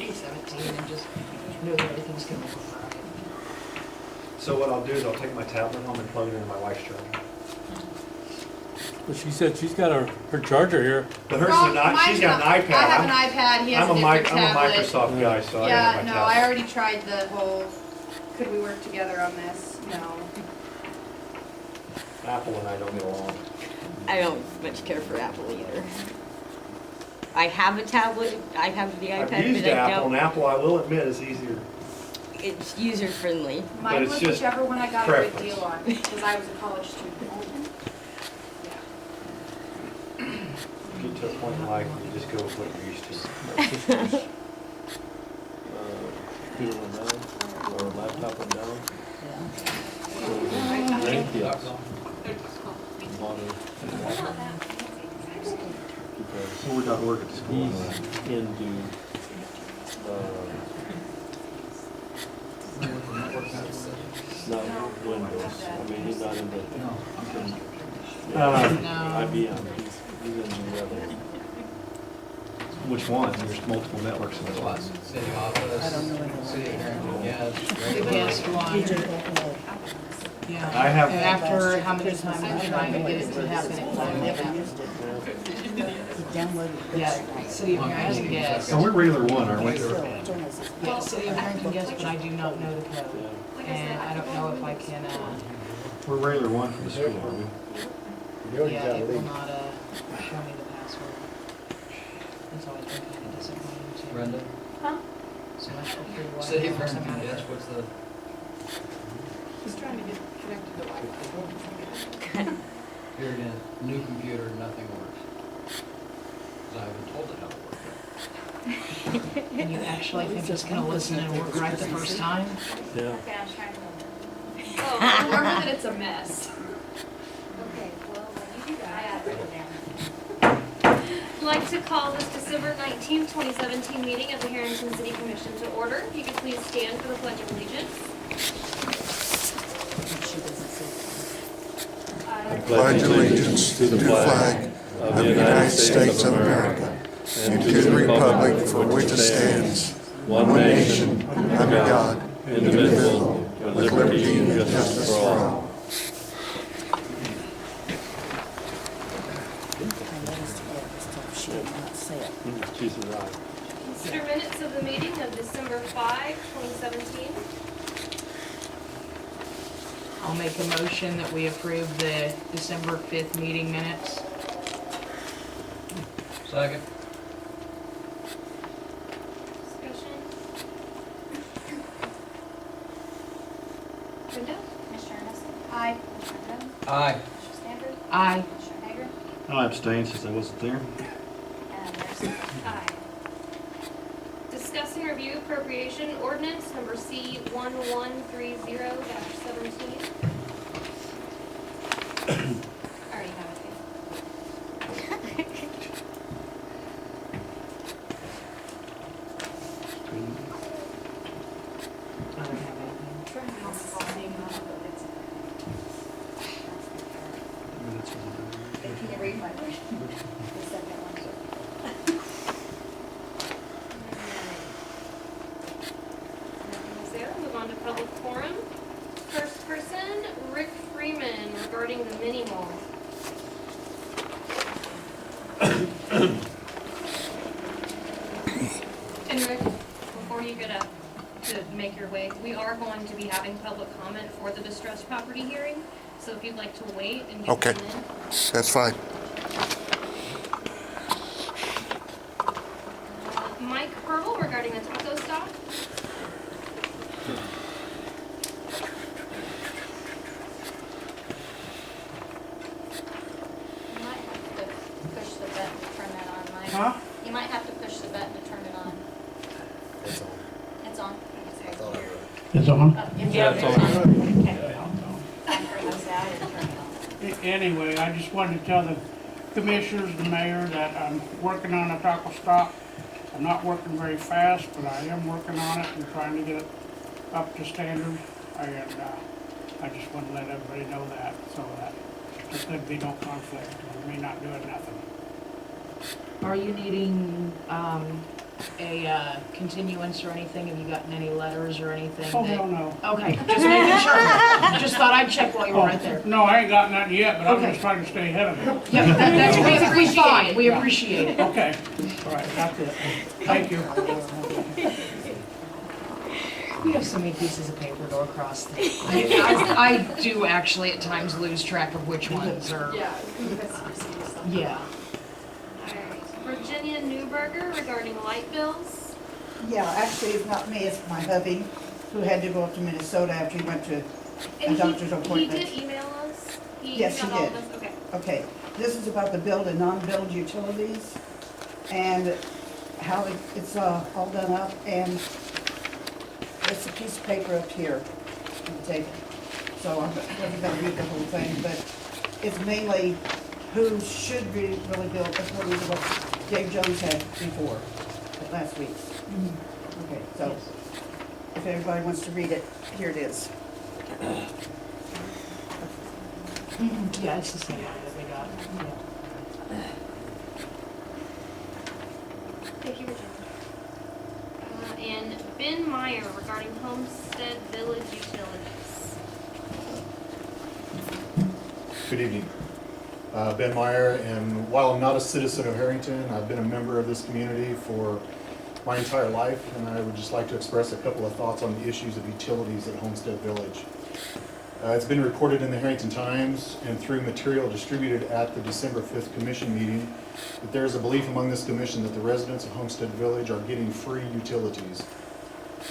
2017 and just know that everything's going to work right. So what I'll do is I'll take my tablet home and plug it into my wife's charger. But she said she's got her charger here. But hers is not, she's got an iPad. I have an iPad, he has a I'm a different tablet. Microsoft guy, so I Yeah, got my no, tablet. I already tried the whole, could we work together on this? No. Apple and I don't get along. I don't much care for Apple either. I have a tablet, I have the iPad, I've used but I Apple, and don't. Apple, I will admit, is easier. It's user friendly. Mine it's was just whichever one I got a good preference. deal on, because I was a college student. Yeah. You get to a point in life where you just go with what you're used to. Computer went down, or laptop went down. Yeah. Because we're not working at school. He's into not Windows. I mean, he's not into IBM. He's into the other. Which one? There's multiple networks in this one. City office, city of Herington, yes. The guest one. Yeah. I have- And after how many times I'm trying to get it to happen, it finally happened. Yeah, city of Herington guest. So we're regular one, aren't we? Yeah, city of Herington guest, but I do not know the code. And I don't know if I can, We're regular one for the school, aren't we? yeah, it will not, show me the password. It's always been kind of disappointing too. Brenda? Huh? So I feel pretty wide. City of Herington, yes, what's the, He's trying to get connected to Wi-Fi. here again, new computer, nothing works. Because I haven't told it how to work yet. And you actually think it's gonna listen and work right the first time? Yeah. Okay, I was trying to remember. Oh, remember that it's a mess. Okay, well, when you do that, I have it down. I'd like to call this December 19th, 2017 meeting of the Herington City Commission to order. If you could please stand for the Pledge of Allegiance. I pledge allegiance to the flag of the United States of America and to the republic for which it stands, one nation, under God, indivisible, with liberty and justice for all. She's right. Consider minutes of the meeting of December 5, 2017. I'll make a motion that we approve the December 5th meeting minutes. Second? Discussion. Brenda? Commissioner Emerson? Aye. Commissioner Dunn? Aye. Commissioner Stanford? Aye. Commissioner Hager? I abstain since I wasn't there. And Mayor Smith? Aye. Discuss and review appropriation ordinance number C1130-17. I already have it. I don't have anything. Can you read my motion? The second one. Nothing is there. Move on to public forum. First person, Rick Freeman, regarding the mini mall. And Rick, before you get up to make your way, we are going to be having public comment for the distressed property hearing. So if you'd like to wait and get Okay. them in. That's fine. Mike Hurdle regarding the taco stop. You might have to push the button to turn that on, Mike. Huh? You might have to push the button to turn it on. It's on. It's on. It's on. Yeah, it's on. Anyway, I just wanted to tell the commissioners, the mayor, that I'm working on a taco stop. I'm not working very fast, but I am working on it and trying to get it up to standard. And I just want to let everybody know that, so that there could be no conflict, or me not doing nothing. Are you needing, a continuance or anything? Have you gotten any letters or anything? Oh, that- hell no. Okay, just making sure. Just thought I'd check while you were right there. No, I ain't got nothing yet, but I'm Okay. just trying to stay ahead of it. Yep, that's basically fine. We Yeah. appreciate it. Okay, all right, that's it. Thank you. We have so many pieces of paper to go across. I do actually at times lose track of which ones are, Yeah. yeah. Alright, Virginia Newberger regarding light bills. Yeah, actually, it's not me, it's my hubby, who had to go up to Minnesota after he went to a And doctor's he appointment. did email us? Yes, he emailed all of did. us? Okay. Okay, this is about the billed and non-billed utilities, and how it's all done up, and it's a piece of paper up here on the table. So I'm not gonna read the whole thing, but it's mainly who should be really bill according to what Dave Jones had before, last week. Okay, so if everybody wants to read it, here it is. Yeah, it's the same one that they got. Yeah. Thank you, Virginia. And Ben Meyer regarding Homestead Village utilities. Good evening. Ben Meyer, and while I'm not a citizen of Herington, I've been a member of this community for my entire life, and I would just like to express a couple of thoughts on the issues of utilities at Homestead Village. It's been reported in the Herington Times and through material distributed at the December 5th commission meeting that there is a belief among this commission that the residents of Homestead Village are getting free utilities.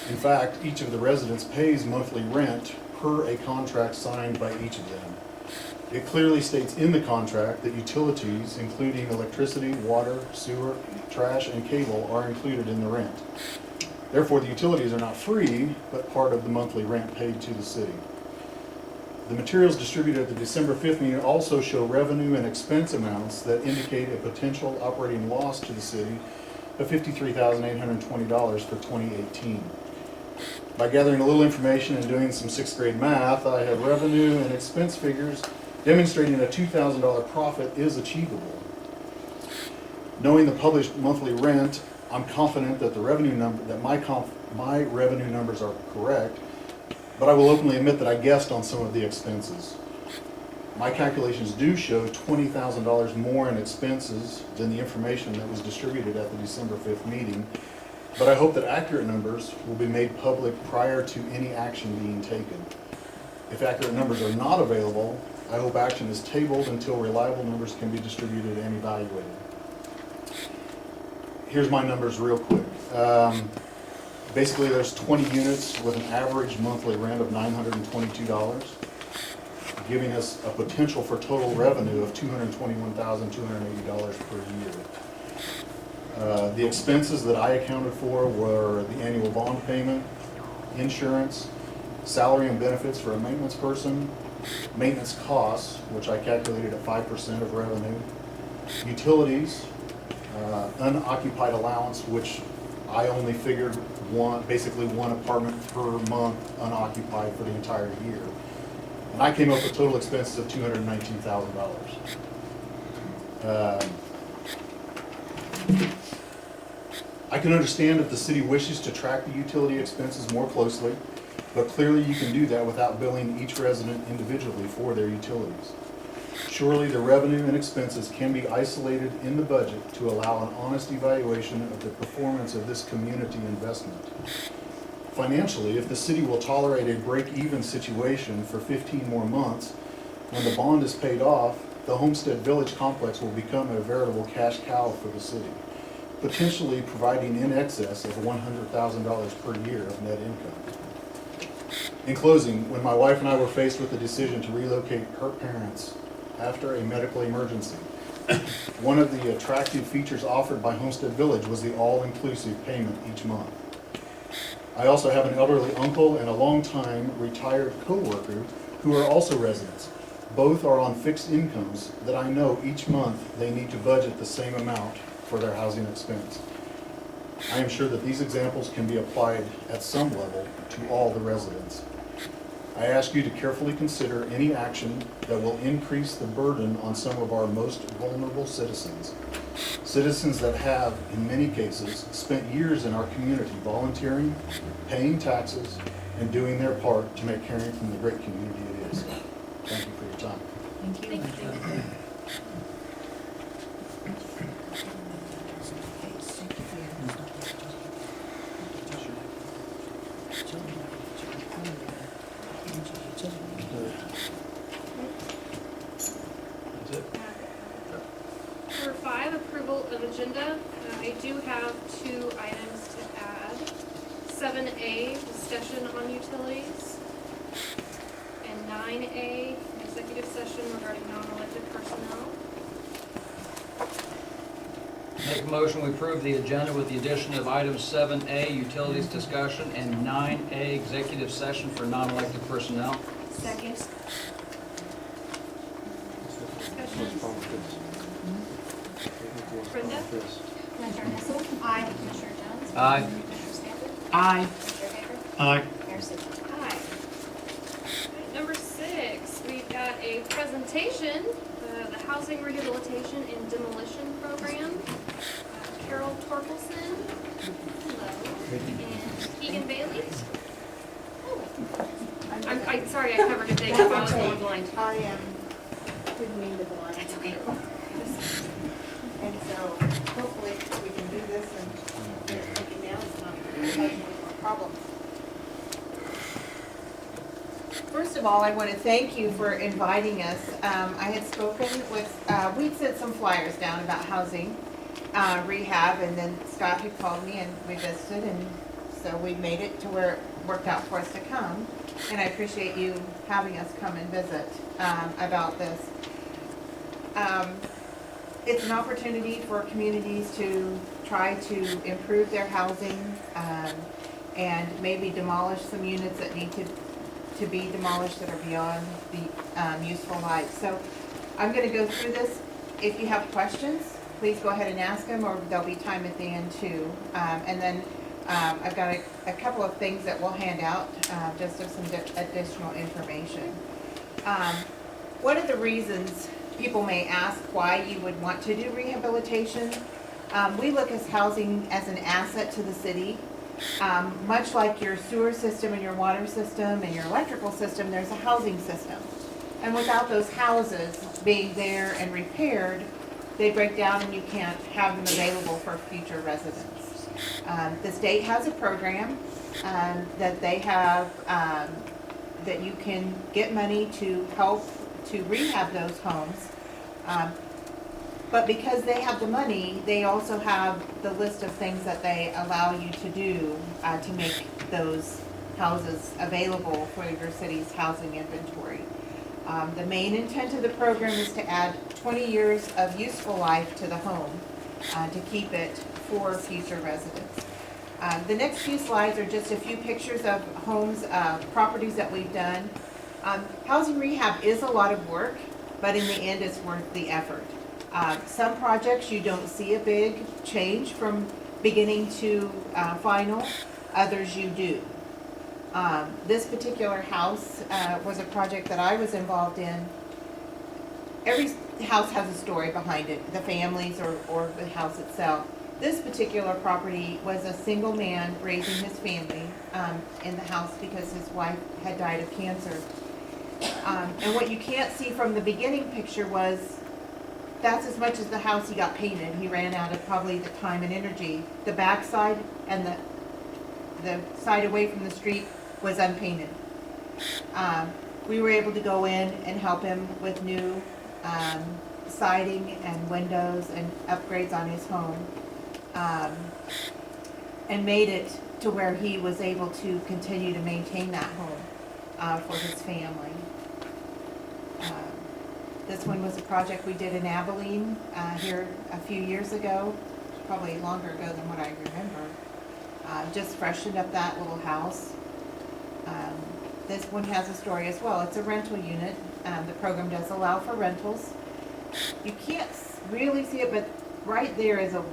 In fact, each of the residents pays monthly rent per a contract signed by each of them. It clearly states in the contract that utilities, including electricity, water, sewer, trash, and cable, are included in the rent. Therefore, the utilities are not free, but part of the monthly rent paid to the city. The materials distributed at the December 5th meeting also show revenue and expense amounts that indicate a potential operating loss to the city of $53,820 for 2018. By gathering a little information and doing some 6th grade math, I have revenue and expense figures demonstrating a $2,000 profit is achievable. Knowing the published monthly rent, I'm confident that the revenue number, that my revenue numbers are correct, but I will openly admit that I guessed on some of the expenses. My calculations do show $20,000 more in expenses than the information that was distributed at the December 5th meeting, but I hope that accurate numbers will be made public prior to any action being taken. If accurate numbers are not available, I hope action is tabled until reliable numbers can be distributed and evaluated. Here's my numbers real quick. Basically, there's 20 units with an average monthly rent of $922, giving us a potential for total revenue of $221,280 per year. The expenses that I accounted for were the annual bond payment, insurance, salary and benefits for a maintenance person, maintenance costs, which I calculated at 5% of revenue, utilities, unoccupied allowance, which I only figured basically one apartment per month unoccupied for the entire year. And I came up with total expenses of $219,000. I can understand if the city wishes to track the utility expenses more closely, but clearly you can do that without billing each resident individually for their utilities. Surely the revenue and expenses can be isolated in the budget to allow an honest evaluation of the performance of this community investment. Financially, if the city will tolerate a break-even situation for 15 more months, when the bond is paid off, the Homestead Village complex will become a veritable cash cow for the city, potentially providing in excess of $100,000 per year of net income. In closing, when my wife and I were faced with the decision to relocate her parents after a medical emergency, one of the attractive features offered by Homestead Village was the all-inclusive payment each month. I also have an elderly uncle and a long-time retired co-worker who are also residents. Both are on fixed incomes that I know each month they need to budget the same amount for their housing expense. I am sure that these examples can be applied at some level to all the residents. I ask you to carefully consider any action that will increase the burden on some of our most vulnerable citizens. Citizens that have, in many cases, spent years in our community volunteering, paying taxes, and doing their part to make Herington the great community it is. Thank you for your time. Thank you. That's it? Number 5, approval of agenda. I do have 2 items to add. 7A, discussion on utilities. And 9A, executive session regarding non-elected personnel. Make a motion, we approve the agenda with the addition of items 7A, utilities discussion, and 9A, executive session for non-elected personnel. Second. Discussion. Brenda? Commissioner Hessel? Aye. Commissioner Jones? Aye. Commissioner Stanton? Aye. Commissioner Hager? Aye. Mayor Sibley? Aye. Number 6, we've got a presentation, the Housing Rehabilitation and Demolition Program. Carol Torkelson, hello, and Keegan Bailey. Oh. I'm sorry I covered a thing, I was going blind. I didn't mean to blind. That's okay. And so hopefully we can do this and get it taken down. It's not causing any more problems. First of all, I want to thank you for inviting us. I had spoken with, we'd sent some flyers down about housing rehab, and then Scott had called me and we visited, and so we made it to where it worked out for us to come. And I appreciate you having us come and visit about this. It's an opportunity for communities to try to improve their housing and maybe demolish some units that need to be demolished that are beyond the useful life. So I'm going to go through this. If you have questions, please go ahead and ask them, or there'll be time at the end too. And then I've got a couple of things that we'll hand out, just of some additional information. One of the reasons people may ask why you would want to do rehabilitation, we look at housing as an asset to the city. Much like your sewer system and your water system and your electrical system, there's a housing system. And without those houses being there and repaired, they break down and you can't have them available for future residents. The state has a program that they have, that you can get money to help to rehab those homes. But because they have the money, they also have the list of things that they allow you to do to make those houses available for your city's housing inventory. The main intent of the program is to add 20 years of useful life to the home to keep it for future residents. The next few slides are just a few pictures of homes, properties that we've done. Housing rehab is a lot of work, but in the end it's worth the effort. Some projects you don't see a big change from beginning to final, others you do. This particular house was a project that I was involved in. Every house has a story behind it, the families or the house itself. This particular property was a single man raising his family in the house because his wife had died of cancer. And what you can't see from the beginning picture was that's as much as the house he got painted. He ran out of probably the time and energy. The back side and the side away from the street was unpainted. We were able to go in and help him with new siding and windows and upgrades on his home, and made it to where he was able to continue to maintain that home for his family. This one was a project we did in Abilene here a few years ago, probably longer ago than what I remember. Just freshened up that little house. This one has a story as well. It's a rental unit. The program does allow for rentals. You can't really see it, but right there is a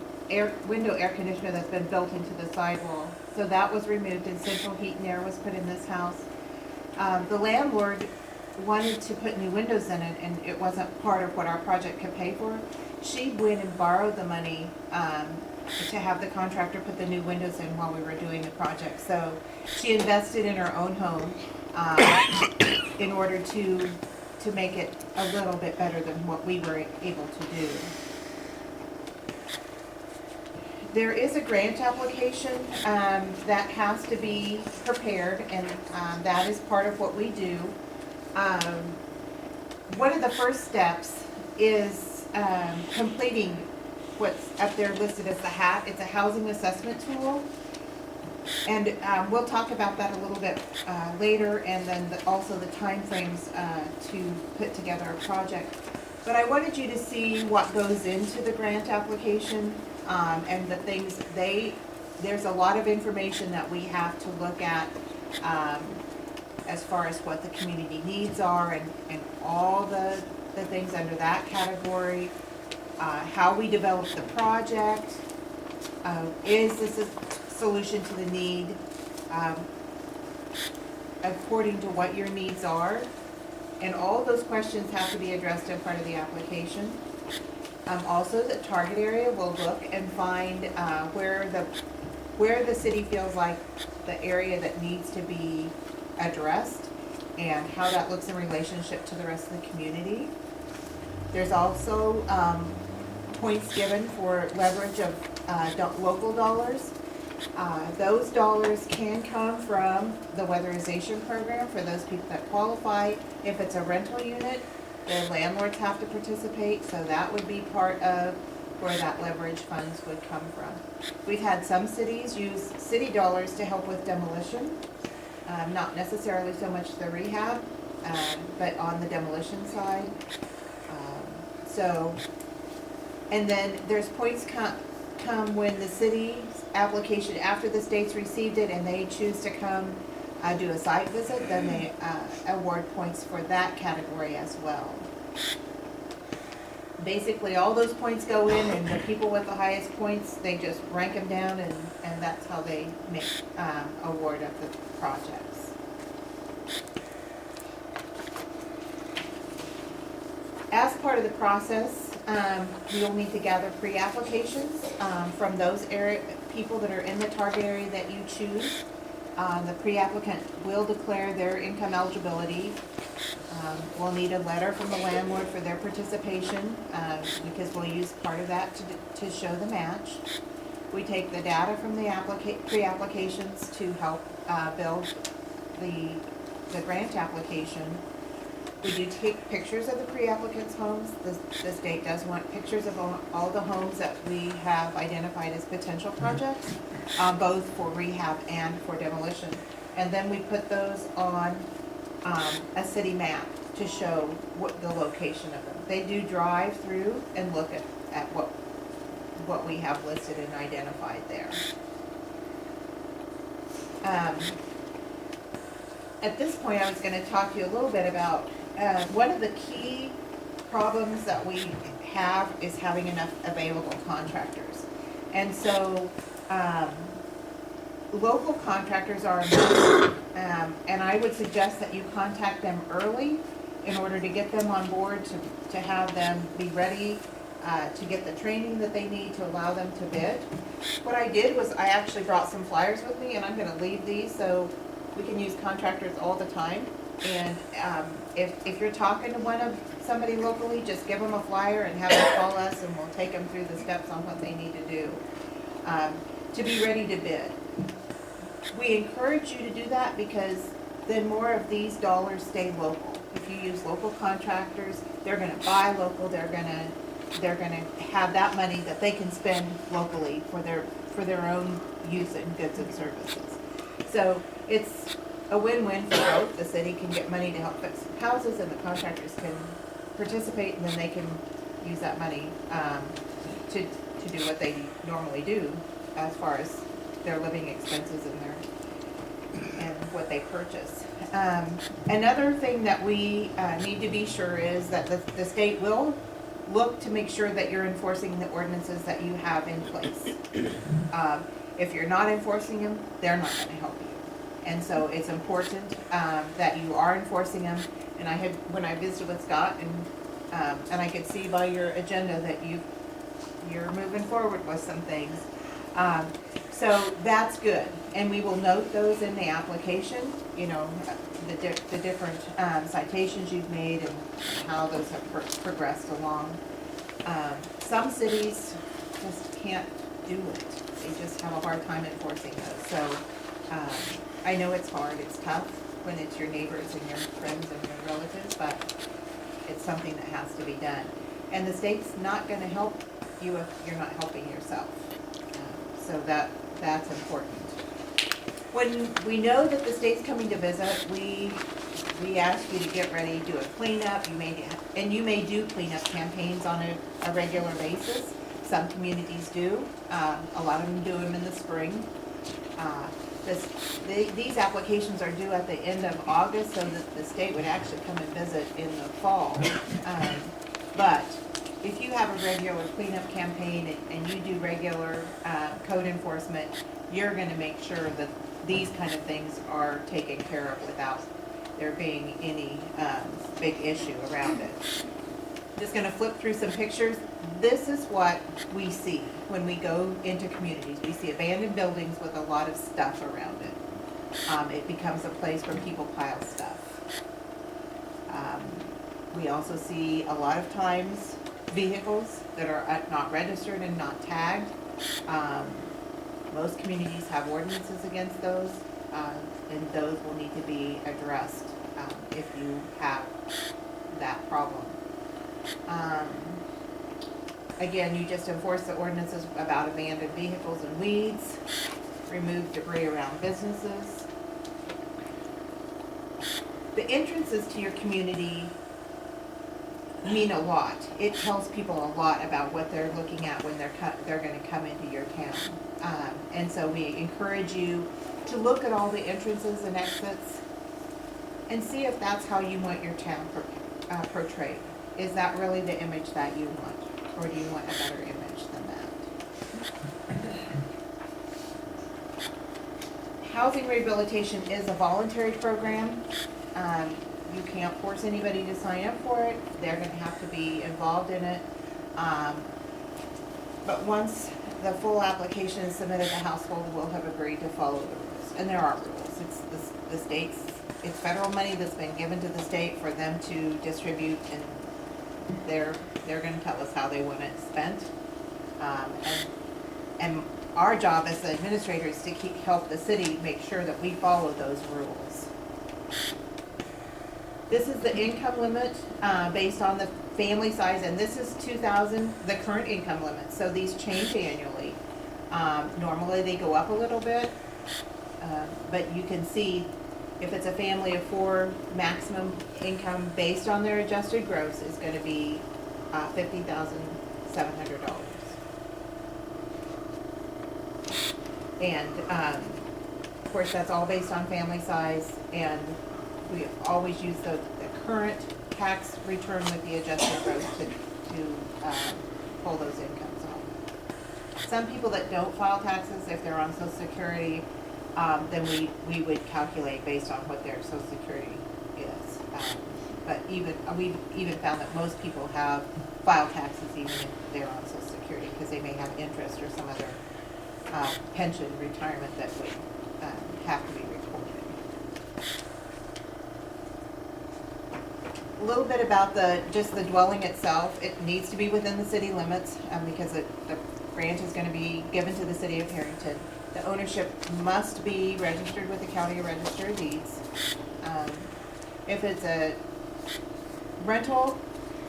window air conditioner that's been built into the sidewall. So that was removed and central heat and air was put in this house. The landlord wanted to put new windows in it, and it wasn't part of what our project could pay for. She went and borrowed the money to have the contractor put the new windows in while we were doing the project. So she invested in her own home in order to make it a little bit better than what we were able to do. There is a grant application that has to be prepared, and that is part of what we do. One of the first steps is completing what's up there listed as the HAT. It's a housing assessment tool. And we'll talk about that a little bit later, and then also the timeframes to put together a project. But I wanted you to see what goes into the grant application and the things there's a lot of information that we have to look at as far as what the community needs are and all the things under that category, how we develop the project, is this a solution to the need according to what your needs are, and all those questions have to be addressed in part of the application. Also, the target area will look and find where the city feels like the area that needs to be addressed and how that looks in relationship to the rest of the community. There's also points given for leverage of local dollars. Those dollars can come from the weatherization program for those people that qualify. If it's a rental unit, the landlords have to participate, so that would be part of where that leverage funds would come from. We've had some cities use city dollars to help with demolition, not necessarily so much the rehab, but on the demolition side. And then there's points come when the city's application, after the state's received it and they choose to come do a site visit, then they award points for that category as well. Basically, all those points go in, and the people with the highest points, they just rank them down, and that's how they make award of the projects. As part of the process, you'll need to gather pre-applications from those people that are in the target area that you choose. The pre-applicant will declare their income eligibility. We'll need a letter from the landlord for their participation because we'll use part of that to show the match. We take the data from the pre-applications to help build the grant application. We do take pictures of the pre-applicants' homes. The state does want pictures of all the homes that we have identified as potential projects, both for rehab and for demolition. And then we put those on a city map to show what the location of them. They do drive through and look at what we have listed and identified there. At this point, I was going to talk to you a little bit about one of the key problems that we have is having enough available contractors. And so local contractors are a must, and I would suggest that you contact them early in order to get them on board, to have them be ready to get the training that they need to allow them to bid. What I did was I actually brought some flyers with me, and I'm going to leave these so we can use contractors all the time. And if you're talking to somebody locally, just give them a flyer and have them call us, and we'll take them through the steps on what they need to do to be ready to bid. We encourage you to do that because then more of these dollars stay local. If you use local contractors, they're going to buy local. They're going to have that money that they can spend locally for their own use and goods and services. So it's a win-win for both. The city can get money to help fix houses, and the contractors can participate, and then they can use that money to do what they normally do as far as their living expenses and what they purchase. Another thing that we need to be sure is that the state will look to make sure that you're enforcing the ordinances that you have in place. If you're not enforcing them, they're not going to help you. And so it's important that you are enforcing them. And when I visited with Scott, and I could see by your agenda that you're moving forward with some things. So that's good, and we will note those in the application, you know, the different citations you've made and how those have progressed along. Some cities just can't do it. They just have a hard time enforcing those. So I know it's hard, it's tough when it's your neighbors and your friends and your relatives, but it's something that has to be done. And the state's not gonna help you if you're not helping yourself. So that's important. When we know that the state's coming to visit, we ask you to get ready, do a cleanup. You may do cleanup campaigns on a regular basis. Some communities do. A lot of them do them in the spring. These applications are due at the end of August, so that the state would actually come and visit in the fall. But if you have a regular cleanup campaign and you do regular code enforcement, you're going to make sure that these kind of things are taken care of without there being any big issue around it. Just going to flip through some pictures. This is what we see when we go into communities. We see abandoned buildings with a lot of stuff around it. It becomes a place where people pile stuff. We also see a lot of times vehicles that are not registered and not tagged. Most communities have ordinances against those, and those will need to be addressed if you have that problem. Again, you just enforce the ordinances about abandoned vehicles and weeds, remove debris around businesses. The entrances to your community mean a lot. It tells people a lot about what they're looking at when they're going to come into your town. And so we encourage you to look at all the entrances and exits and see if that's how you want your town portrayed. Is that really the image that you want, or do you want a better image than that? Housing rehabilitation is a voluntary program. You can't force anybody to sign up for it. They're going to have to be involved in it. But once the full application is submitted, the household will have agreed to follow the rules. And there are rules. It's the state's, it's federal money that's been given to the state for them to distribute, and they're going to tell us how they want it spent. And our job as the administrators is to help the city make sure that we follow those rules. This is the income limit based on the family size, and this is 2,000, the current income limit. So these change annually. Normally they go up a little bit, but you can see if it's a family of 4, maximum income based on their adjusted gross is going to be $50,700. And of course, that's all based on family size, and we always use the current tax return with the adjusted gross to pull those incomes off. Some people that don't file taxes, if they're on Social Security, then we would calculate based on what their Social Security is. But we've even found that most people have filed taxes even if they're on Social Security, because they may have interest or some other pension retirement that would have to be recorded. A little bit about just the dwelling itself. It needs to be within the city limits because the grant is going to be given to the city of Herington. The ownership must be registered with the County Register of Deeds. If it's a rental,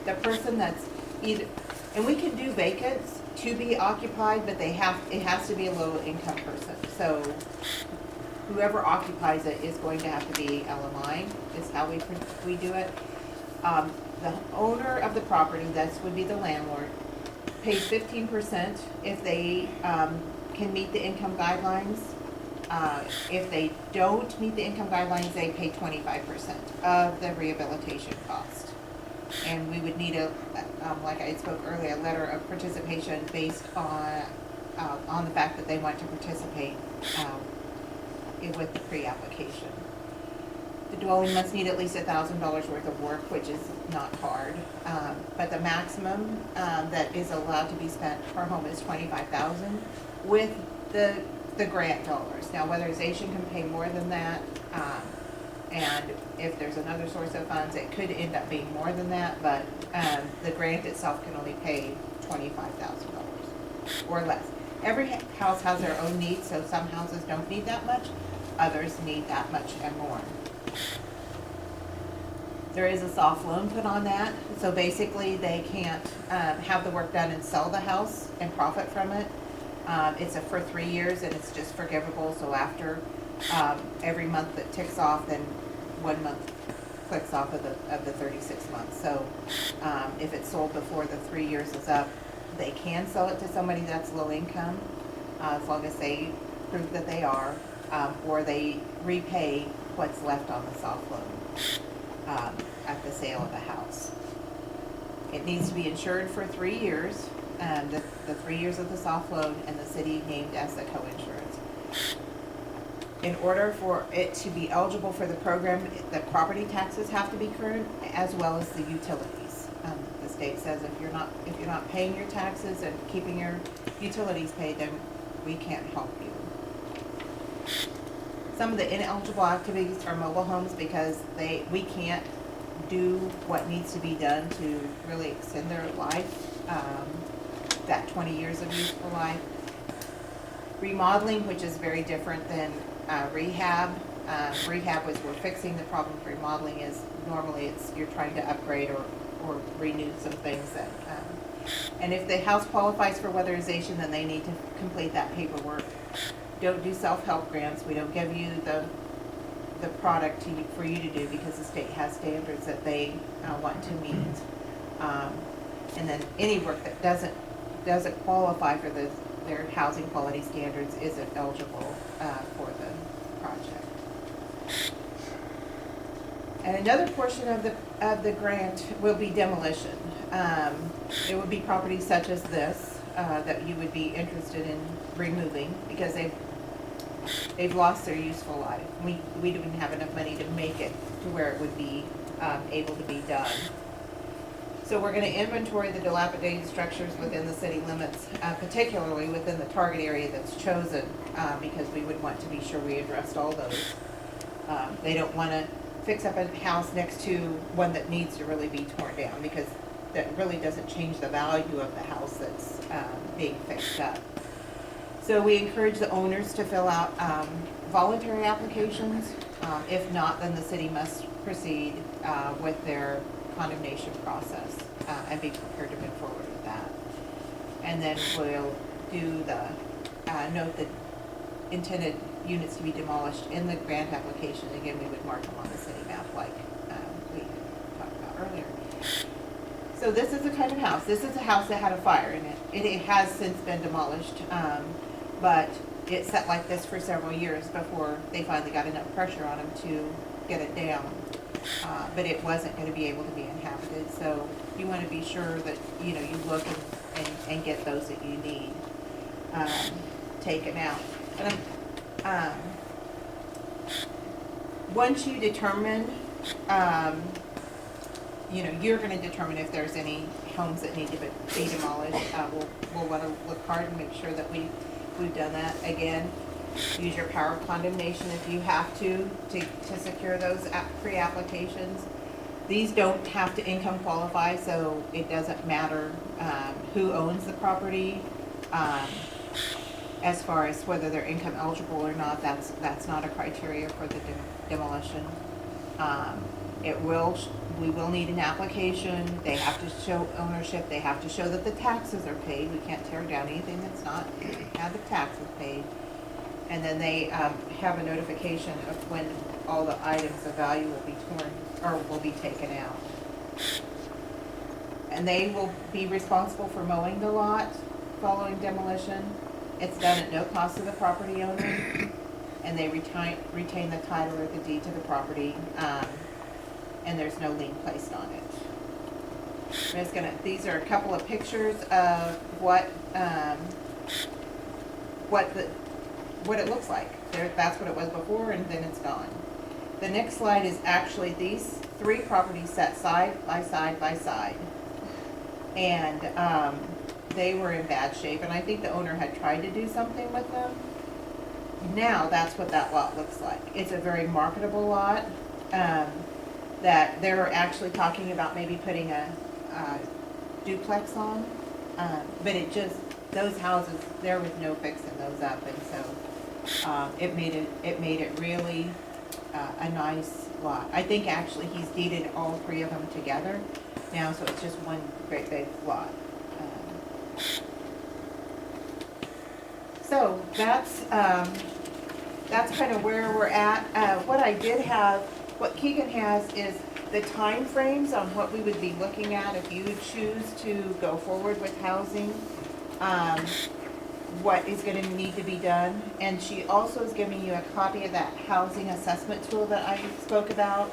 the person that's either, and we can do vacants to be occupied, but it has to be a low income person. So whoever occupies it is going to have to be LMI, is how we do it. The owner of the property, that would be the landlord, pays 15% if they can meet the income guidelines. If they don't meet the income guidelines, they pay 25% of the rehabilitation cost. And we would need like I spoke earlier, a letter of participation based on the fact that they want to participate with the pre-application. The dwelling must need at least $1,000 worth of work, which is not hard. But the maximum that is allowed to be spent per home is $25,000 with the grant dollars. Now, weatherization can pay more than that, and if there's another source of funds, it could end up being more than that, but the grant itself can only pay $25,000 or less. Every house has their own needs, so some houses don't need that much, others need that much and more. There is a soft loan put on that, so basically they can't have the work done and sell the house and profit from it. It's for 3 years and it's just forgivable, so after every month that ticks off, then 1 month clicks off of the 36 months. So if it's sold before the 3 years is up, they can sell it to somebody that's low income, as long as they prove that they are, or they repay what's left on the soft loan at the sale of the house. It needs to be insured for 3 years, the 3 years of the soft loan, and the city named as the co-insurance. In order for it to be eligible for the program, the property taxes have to be current, as well as the utilities. The state says if you're not paying your taxes and keeping your utilities paid, then we can't help you. Some of the ineligible activities are mobile homes because we can't do what needs to be done to really extend their life, that 20 years of useful life. Remodeling, which is very different than rehab. Rehab was we're fixing the problem. Remodeling is normally you're trying to upgrade or renew some things that, and if the house qualifies for weatherization, then they need to complete that paperwork. Don't do self-help grants. We don't give you the product for you to do because the state has standards that they want to meet. And then any work that doesn't qualify for their housing quality standards isn't eligible for the project. And another portion of the grant will be demolition. It would be properties such as this that you would be interested in removing because they've lost their useful life. We didn't have enough money to make it to where it would be able to be done. So we're going to inventory the dilapidated structures within the city limits, particularly within the target area that's chosen, because we would want to be sure we addressed all those. They don't want to fix up a house next to one that needs to really be torn down because that really doesn't change the value of the house that's being fixed up. So we encourage the owners to fill out voluntary applications. If not, then the city must proceed with their condemnation process and be prepared to move forward with that. And then we'll do the note that intended units to be demolished in the grant application. Again, we would mark them on the city map like we talked about earlier. So this is the kind of house. This is a house that had a fire in it. It has since been demolished, but it sat like this for several years before they finally got enough pressure on them to get it down. But it wasn't going to be able to be inhabited, so you want to be sure that you look and get those that you need taken out. And once you determine, you're going to determine if there's any homes that need to be demolished. We'll want to look hard and make sure that we've done that. Again, use your power of condemnation if you have to secure those pre-applications. These don't have to income qualify, so it doesn't matter who owns the property. As far as whether they're income eligible or not, that's not a criteria for the demolition. We will need an application. They have to show ownership. They have to show that the taxes are paid. We can't tear down anything that's not have the taxes paid. And then they have a notification of when all the items of value will be torn or will be taken out. And they will be responsible for mowing the lot following demolition. It's done at no cost to the property owner, and they retain the title or the deed to the property, and there's no lien placed on it. These are a couple of pictures of what it looks like. That's what it was before, and then it's gone. The next slide is actually these 3 properties set side by side by side. And they were in bad shape, and I think the owner had tried to do something with them. Now, that's what that lot looks like. It's a very marketable lot, that they're actually talking about maybe putting a duplex on. But it just, those houses, there was no fixing those up, and so it made it really a nice lot. I think actually he's deeded all 3 of them together now, so it's just one great big lot. So that's kind of where we're at. What Keegan has is the time frames on what we would be looking at if you choose to go forward with housing, what is going to need to be done. And she also is giving you a copy of that housing assessment tool that I spoke about.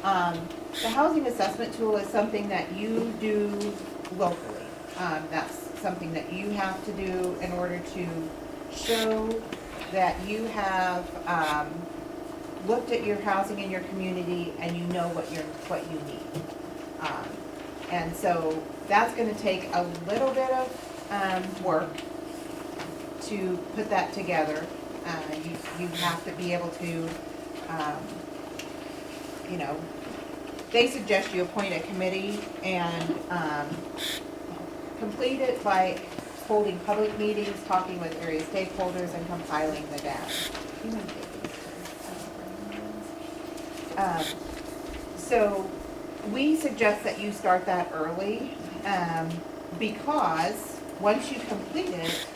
The housing assessment tool is something that you do locally. That's something that you have to do in order to show that you have looked at your housing in your community and you know what you need. And so that's going to take a little bit of work to put that together. You have to be able to, they suggest you appoint a committee and complete it by holding public meetings, talking with area stakeholders, and compiling the data. So we suggest that you start that early because once you complete it,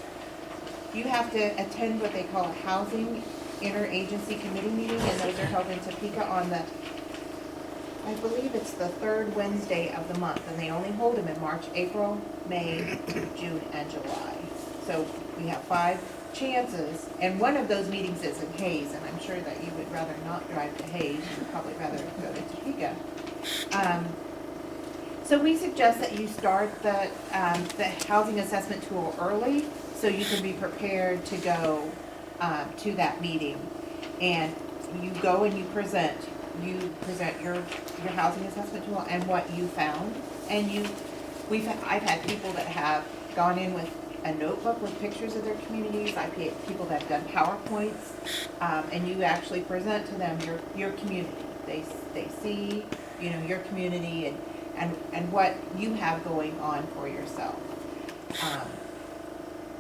you have to attend what they call a housing interagency committee meeting, and those are held in Topeka on the, I believe it's the 3rd Wednesday of the month, and they only hold them in March, April, May, June, and July. So we have 5 chances, and one of those meetings is in Hayes, and I'm sure that you would rather not drive to Hayes, you'd probably rather go to Topeka. So we suggest that you start the housing assessment tool early, so you can be prepared to go to that meeting. And you go and you present your housing assessment tool and what you found. And I've had people that have gone in with a notebook with pictures of their communities. I've had people that have done PowerPoints, and you actually present to them your community. They see, your community and what you have going on for yourself.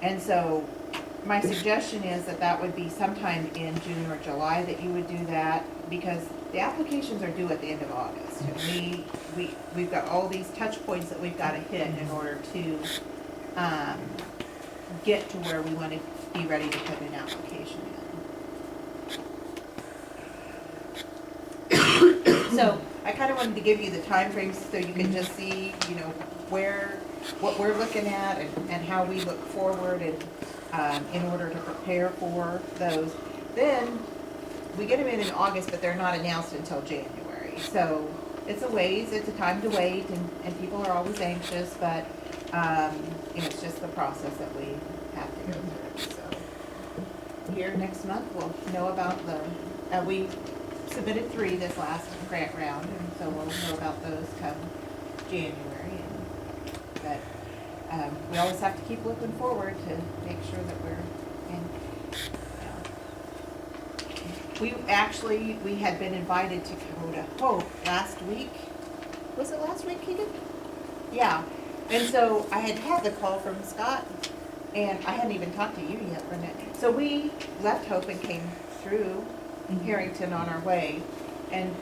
And so my suggestion is that would be sometime in June or July that you would do that, because the applications are due at the end of August. And we've got all these touch points that we've got to hit in order to get to where we want to be ready to put an application in. So I kind of wanted to give you the time frames so you can just see, what we're looking at and how we look forward and in order to prepare for those. Then we get them in August, but they're not announced until January. So it's a ways, it's a time to wait, and people are always anxious, but it's just the process that we have to go through. So here next month we'll know about we submitted 3 this last grant round, and so we'll know about those come January. But we always have to keep looking forward to make sure that we're in. We had been invited to go to Hope last week. Was it last week, Keegan? Yeah. And so I had the call from Scott, and I hadn't even talked to you yet, Renee. So we left Hope and came through Herington on our way, and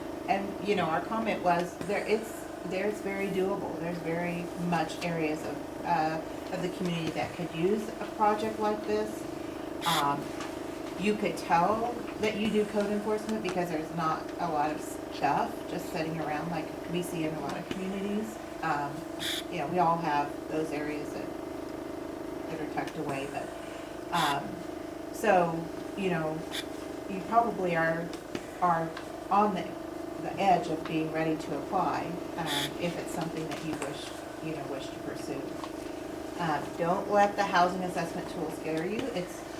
our comment was there's very doable. There's very much areas of the community that could use a project like this. You could tell that you do code enforcement because there's not a lot of stuff just sitting around like we see in a lot of communities. We all have those areas that are tucked away, but you probably are on the edge of being ready to apply if it's something that you wish to pursue. Don't let the housing assessment tool scare you.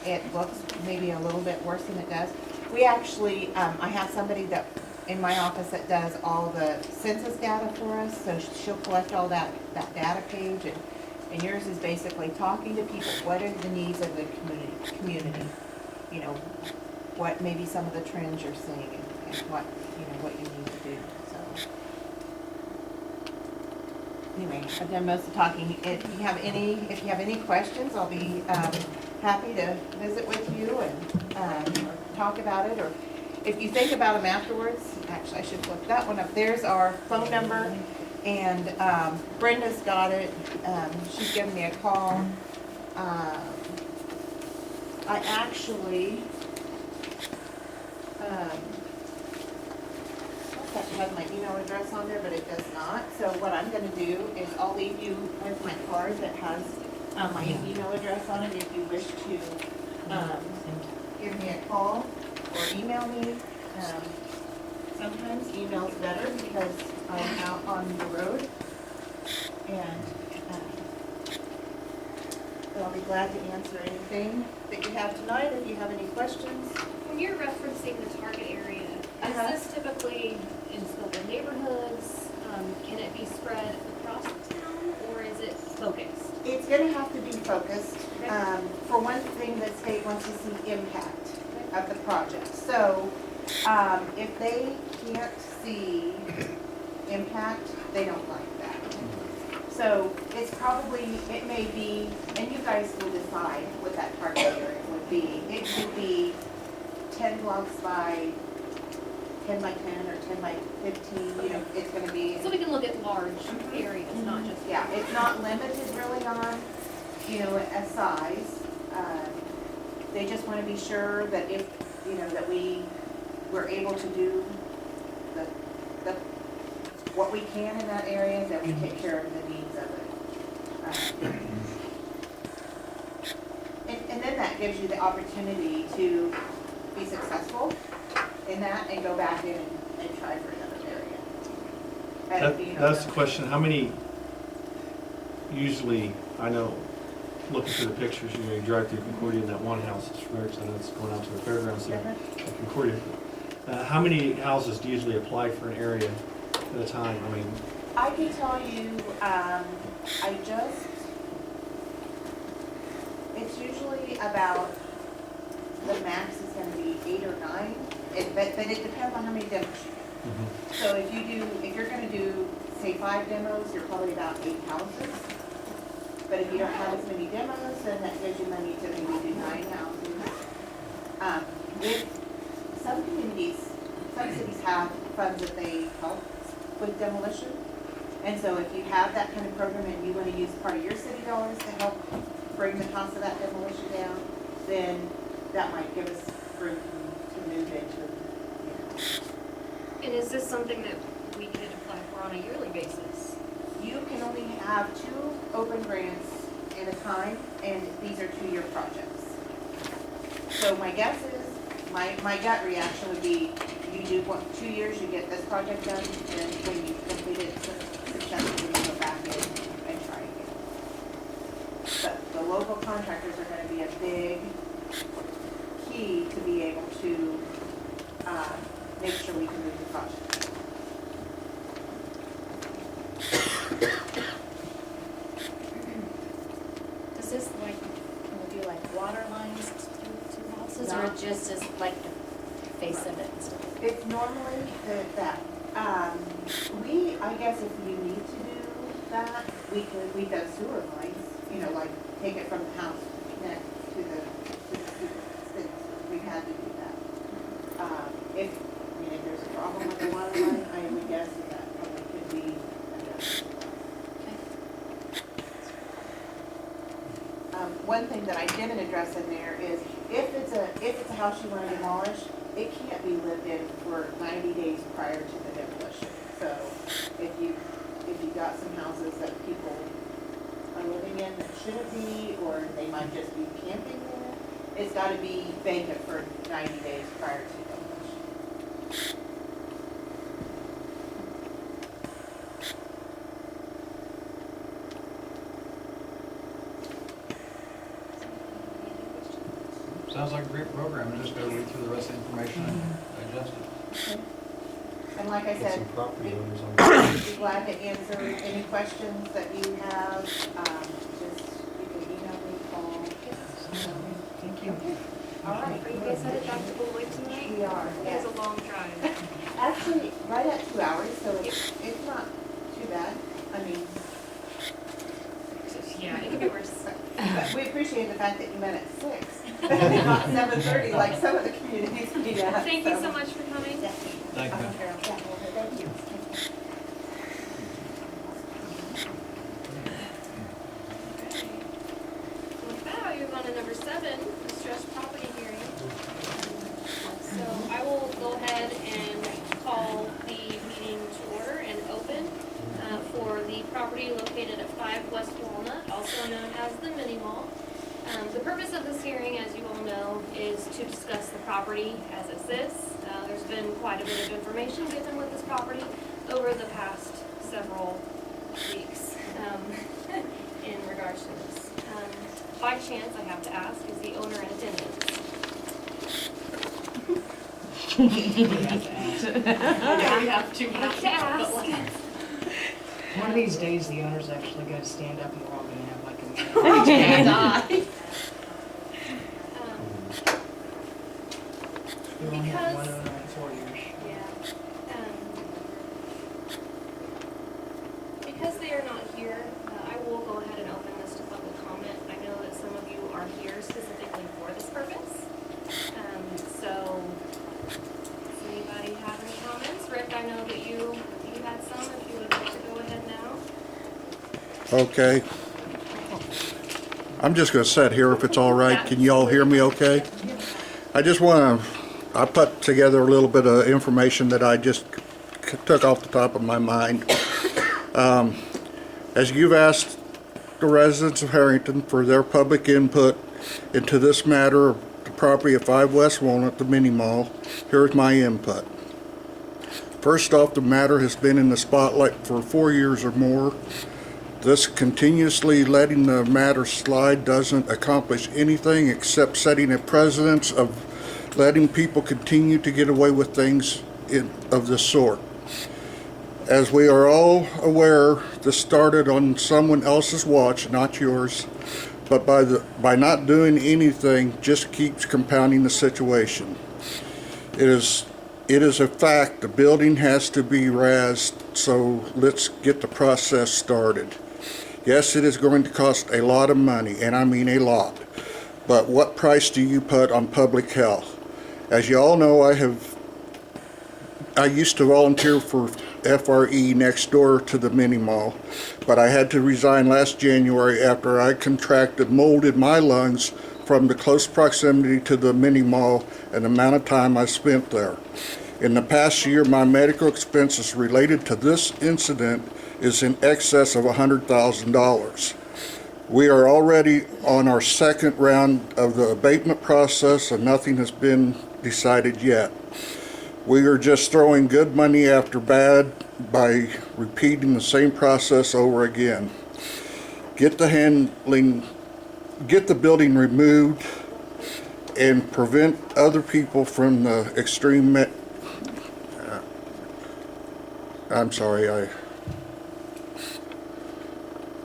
it looks maybe a little bit worse than it does. We actually, I have somebody that, in my office that does all the census data for us, so she'll collect all that data page, and yours is basically talking to people, what are the needs of the community? You know, what maybe some of the trends you're seeing, and what, you know, what you need to do, so. Anyway, I've done most of the talking. If you have any questions, I'll be happy to visit with you and talk about it. Or if you think about them afterwards, actually I should flip that one up. There's our phone number, and Brenda's got it. She's given me a call. I actually that had my email address on there, but it does not. So what I'm going to do is I'll leave you with my card that has my email address on it if you wish to give me a call or email me. Sometimes email's better because I'm out on the road, and I'll be glad to answer anything that you have tonight if you have any questions. When you're referencing the target area, is this typically in scope of neighborhoods? Can it be spread across the town, or is it focused? It's gonna have to be focused. For one thing, the state wants to see impact of the project. So, if they can't see impact, they don't like that. So it's probably, it may be, and you guys will decide what that target area would be. It could be 10 blocks by 10 by 10 or 10 by 15, you know, it's gonna be. So we can look at large areas, not just. Yeah, it's not limited really on, you know, a size. They just wanna be sure that if, you know, that we're able to do what we can in that area, that we take care of the needs of it. And then that gives you the opportunity to be successful in that and go back in and try for another area. That's the question. How many, usually, I know, looking through the pictures, you know, you drive through Concordia and that one house is from Herington, that's going out to the fairgrounds there, at Concordia. How many houses do you usually apply for an area at a time? I mean, I can tell you, it's usually about, the max is gonna be 8 or 9, but it depends on how many demos you get. So if you're gonna do, say 5 demos, you're probably about 8 houses. But if you don't have as many demos, then that gives you money to maybe do 9 houses. If some communities, some cities have funds that they help with demolition. And so if you have that kind of program and you want to use part of your city dollars to help bring the cost of that demolition down, then that might give us room to move into, you know. And is this something that we could apply for on a yearly basis? You can only have 2 open grants at a time, and these are 2-year projects. So my guess is, my gut reaction would be, you do 2 years, you get this project done, and when you complete it successfully, you go back in and try again. But the local contractors are gonna be a big key to be able to make sure we can move the project. Does this will do water lines to houses, No. or just as the face of it and stuff? It's normally that, I guess if you need to do that, we've done sewer lines, you know, like take it from the house, connect to the sewer. We've had to do that. If there's a problem with the water line, I would guess that probably could be addressed. One thing that I didn't address in there is if it's a house you want to demolish, it can't be lived in for 90 days prior to the demolition. So if you got some houses that people are living in that shouldn't be, or they might just be camping there, it's got to be vacant for 90 days prior to demolition. Sounds like a great program, I just gotta read through the rest of the information and digest it. And like I Get said, some property owners on. we'd be glad to answer any questions that you have. Just, you can email me, call. Thank you. All right. Are you guys headed back to Beloit tonight? We are, It yes. was a long drive. Actually, right at 2 hours, so it's not too bad. I mean, Yeah, it could be worse. but we appreciate the fact that you met at 6, not 7:30 like some of the communities we have. Thank you so much for coming. Yeah. Thank you. Thank you. With that, we move on to number 7, the stress property hearing. So I will go ahead and call the meeting to order and open for the property located at 5 West Walnut, also known as the Mini Mall. The purpose of this hearing, as you all know, is to discuss the property as it sits. There's been quite a bit of information given with this property over the past several weeks in regards to this. By chance, I have to ask, is the owner in attendance? Yeah, we have to. Have to ask. One of these days, the owner's actually gonna stand up and we're all gonna have like a meeting. We only had one owner in 4 years. Yeah. Because they are not here, I will go ahead and open this to public comment. I know that some of you are here specifically for this purpose. So, does anybody have any comments? Rick, I know that you had some, if you would like to go ahead now. Okay. I'm just gonna sit here if it's all right. Can you all hear me okay? I just I put together a little bit of information that I just took off the top of my mind. As you've asked the residents of Herington for their public input into this matter of the property of 5 West Walnut, the mini mall, here's my input. First off, the matter has been in the spotlight for 4 years or more. This continuously letting the matter slide doesn't accomplish anything except setting a precedent of letting people continue to get away with things of this sort. As we are all aware, this started on someone else's watch, not yours, but by not doing anything just keeps compounding the situation. It is a fact the building has to be razed, so let's get the process started. Yes, it is going to cost a lot of money, and I mean a lot, but what price do you put on public health? As you all know, I used to volunteer for FRE next door to the mini mall, but I had to resign last January after I contracted mold in my lungs from the close proximity to the mini mall and the amount of time I spent there. In the past year, my medical expenses related to this incident is in excess of $100,000. We are already on our second round of the abatement process and nothing has been decided yet. We are just throwing good money after bad by repeating the same process over again. Get the building removed and prevent other people from the extreme I'm sorry, I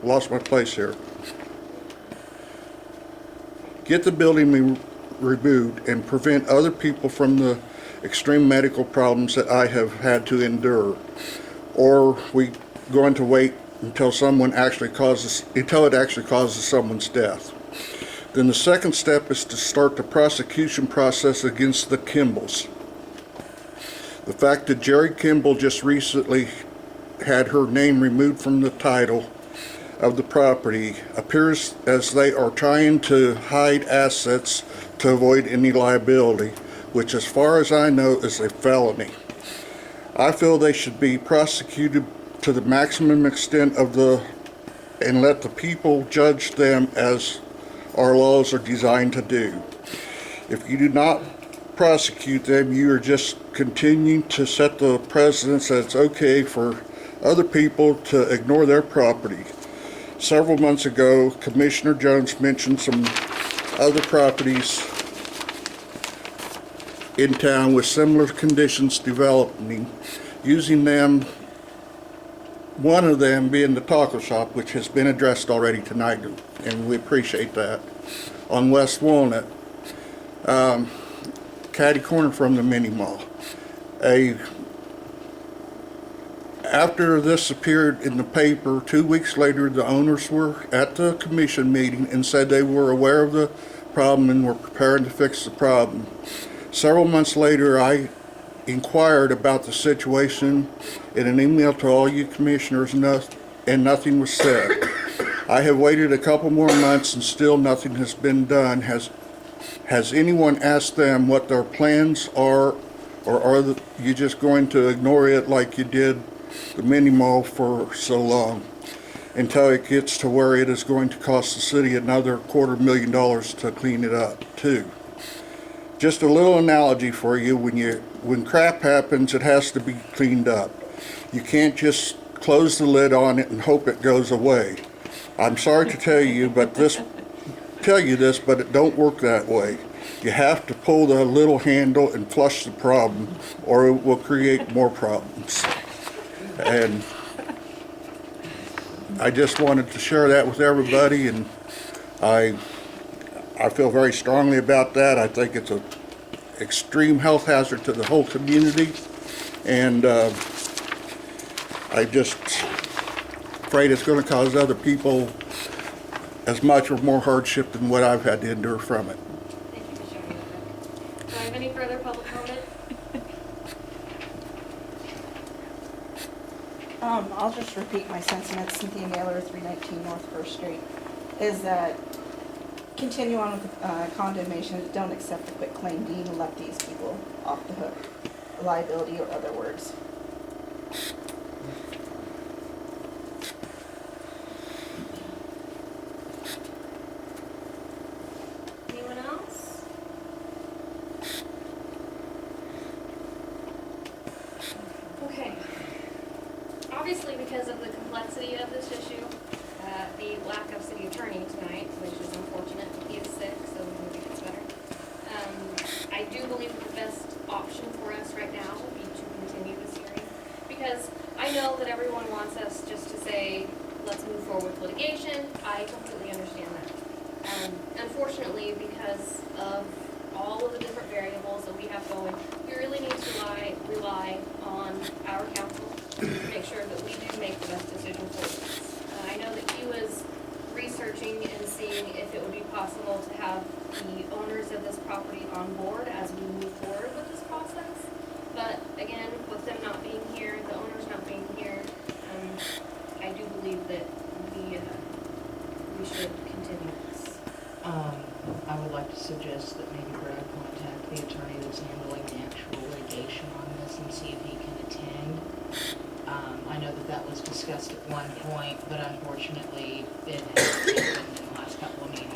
lost my place here. Get the building removed and prevent other people from the extreme medical problems that I have had to endure. Or we going to wait until it actually causes someone's death. Then the second step is to start the prosecution process against the Kimballs. The fact that Jerry Kimball just recently had her name removed from the title of the property appears as they are trying to hide assets to avoid any liability, which as far as I know is a felony. I feel they should be prosecuted to the maximum extent and let the people judge them as our laws are designed to do. If you do not prosecute them, you are just continuing to set the precedence that it's okay for other people to ignore their property. Several months ago, Commissioner Jones mentioned some other properties in town with similar conditions developing, using them, one of them being the taco shop, which has been addressed already tonight, and we appreciate that, on West Walnut, catty corner from the mini mall. After this appeared in the paper, 2 weeks later, the owners were at the commission meeting and said they were aware of the problem and were preparing to fix the problem. Several months later, I inquired about the situation in an email to all you commissioners, and nothing was said. I have waited a couple more months and still nothing has been done. Has anyone asked them what their plans are, or are you just going to ignore it like you did the mini mall for so long, until it gets to where it is going to cost the city another $250,000 to clean it up too? Just a little analogy for you: when crap happens, it has to be cleaned up. You can't just close the lid on it and hope it goes away. I'm sorry to tell you this, but it don't work that way. You have to pull the little handle and flush the problem, or it will create more problems. And I just wanted to share that with everybody, and I feel very strongly about that. I think it's an extreme health hazard to the whole community, and I just afraid it's going to cause other people as much or more hardship than what I've had to endure from it. Thank you for sharing that. Do I have any further public comment? I'll just repeat my sentiments. Cynthia Mailer, 319 North First Street, is that continue on with condemnation. Don't accept the quitclaim deed and let these people off the hook, liability or other words. Anyone else? Okay. Obviously, because of the complexity of this issue, the lack of city attorney tonight, which is unfortunate, he is sick, so maybe it's better. I do believe that the best option for us right now would be to continue this hearing, because I know that everyone wants us just to say, let's move forward with litigation. I completely understand that. Unfortunately, because of all of the different variables that we have going, we really need to rely on our counsel to make sure that we do make the best decision for us. I know that he was researching and seeing if it would be possible to have the owners of this property on board as we move forward with this process. But again, with them not being here, the owners not being here, I do believe that we should continue this. I would like to suggest that maybe Brad contact the attorney that's handling the actual litigation on this and see if he can attend. I know that was discussed at one point, but unfortunately, it hasn't happened in the last couple of meetings.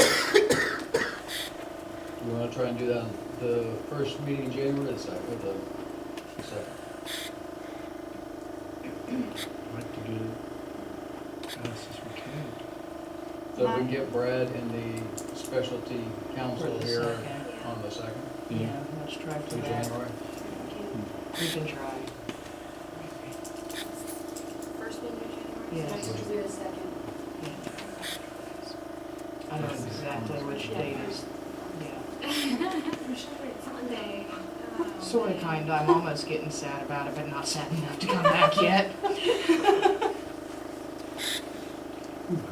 You want to try and do that on the first meeting in January, or the second? The second. I'd like to get it as fast as we can. So if we can get Brad and the specialty counsel For the here second. on the second, Yeah, let's try for in that. January. We can try. First meeting in January? Yes. Next Tuesday the second. I don't know exactly which date is, It's Monday. sort of, kind of. I'm almost getting sad about it, but not sad enough to come back yet.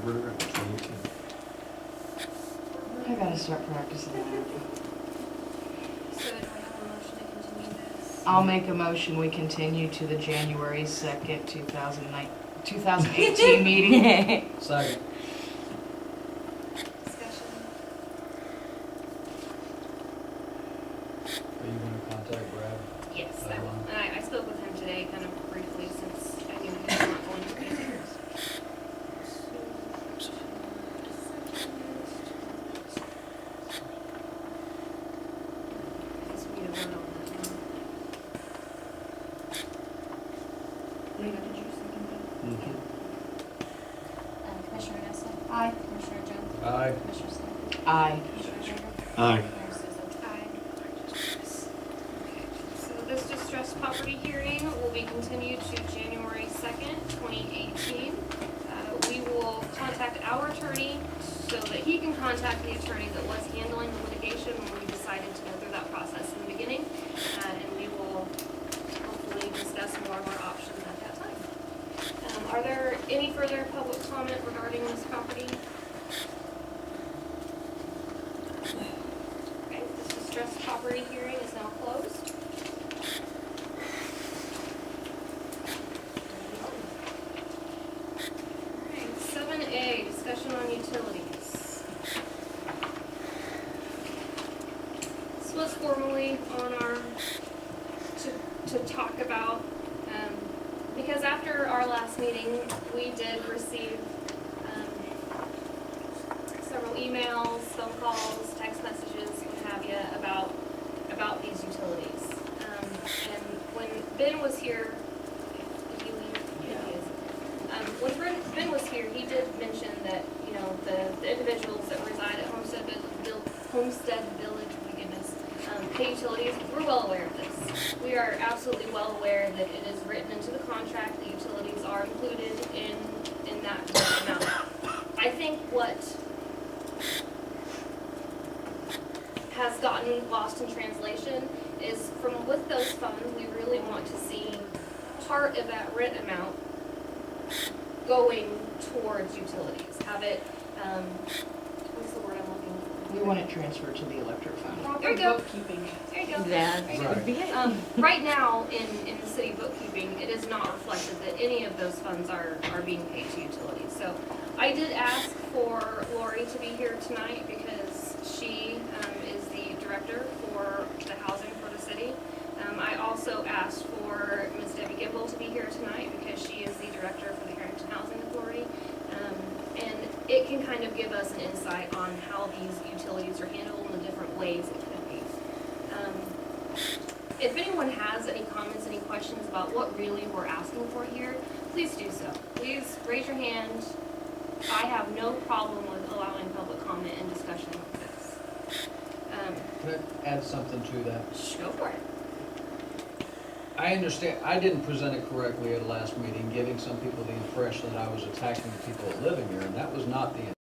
We're around 2018. I gotta start practicing that. So do I have a motion to continue this? I'll make a motion, we continue to the January 2nd, 2018 meeting. Second. Discussion. Are you going to contact Brad? Yes, I will. And I spoke with him today kind of briefly since I knew he was not going to be here. I guess we need to vote on that now. Lena, did you second that? Commissioner Nessa? Aye. Commissioner Jones? Aye. Commissioner Slater? Aye. Commissioner Slater? Aye. Mayor Susan? Aye. this distressed property hearing will be continued to January 2nd, 2018. We will contact our attorney so that he can contact the attorney that was handling the litigation when we decided to go through that process in the beginning. And we will hopefully discuss more of our options at that time. Are there any further public comment regarding this property? Okay, this distressed property hearing is now closed. Alright, 7A, discussion on utilities. This was formally on our, to talk about, because after our last meeting, we did receive several emails, phone calls, text messages, what have you, about these utilities. And when Ben was here, did he leave? Yeah, he is. When Ben was here, he did mention that, you know, the individuals that reside at Homestead Village, my goodness, pay utilities. We're well aware of this. We are absolutely well aware that it is written into the contract, the utilities are included in that amount. I think what has gotten lost in translation is with those funds, we really want to see part of that rent amount going towards utilities. Have it, what's the word I'm looking for? We want it transferred to the electric fund. There you go. Bookkeeping. There you go. That would be it. Right now, in the city bookkeeping, it is not reflected that any of those funds are being paid to utilities. So I did ask for Lori to be here tonight because she is the director for the housing for the city. I also asked for Ms. Debbie Gibble to be here tonight because she is the director for the Herington Housing Authority. And it can kind of give us an insight on how these utilities are handled in the different ways it could be. If anyone has any comments, any questions about what really we're asking for here, please do so. Please raise your hand. I have no problem with allowing public comment and discussion like this. Can I add something to that? Go for it. I understand, I didn't present it correctly at the last meeting, giving some people the impression that I was attacking the people that live here, and that was not the